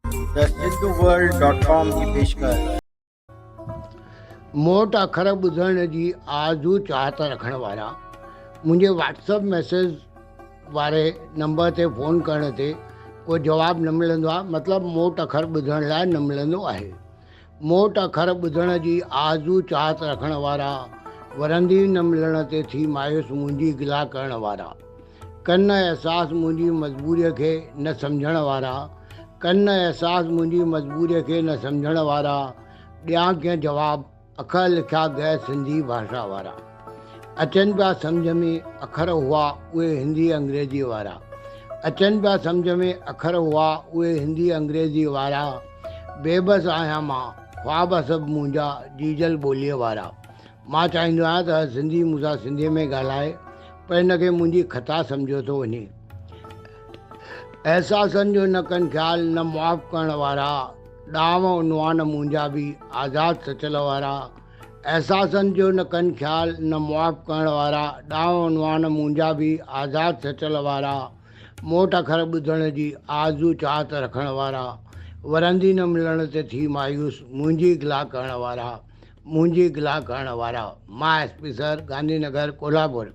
The सिंधुवर्ल्ड.com की पेशकश। मोट अखर ॿुधण जी आरज़ू चाहत रखण वारा मुंहिंजे व्हाट्सअप मैसेज वारे नंबर ते फ़ोन करण ते को जवाबु न मिलंदो आहे, मतिलबु मोट अखर ॿुधण लाइ न मिलंदो आहे। मोट अखर ॿुधण जी आरज़ू चाहत रखण वारा वरंदी न मिलण ते थी मायूस मुंहिंजी गिला करण वारा, कन अहसास मुंहिंजी मजबूरीअ खे न सम्झण वारा, कन अहसास मुंहिंजी मजबूरीअ खे न सम्झण वारा, ॾियां कीअं जवाबु अखर लिखिया गैर सिंधी भाषा वारा। अचनि पिया सम्झ में अखर हुआ उहे हिंदी अंग्रेज़ी वारा, अचनि पिया सम्झ में अखर हुआ उहे हिंदी अंग्रेज़ी वारा। बेबस आहियां मां, ख्वाब सभु मुंहिंजा जीजल ॿोलीअ वारा। मां चाहींदो आहियां त सिंधी मूंसां सिंधीअ में ॻाल्हाए, पर हिनखे मुंहिंजी खता सम्झियो थो वञे। अहसासनि जो न कनि ख़्यालु न मुआफ़ करण वारा, ॾांव उनवान मुंहिंजा बि आज़ादु सचल वारा। अहसासनि जो न कनि ख़्यालु न मुआफ़ करण वारा, ॾांव उनवान मुंहिंजा बि आज़ादु सचल वारा। मोट अखर ॿुधण जी आरज़ू चाहत रखण वारा वरंदी न मिलण ते थी मायूस मुंहिंजी गिला करण वारा, मुंहिंजी गिला करण वारा। मां SP सर, गांधीनगर, कोल्हापुर।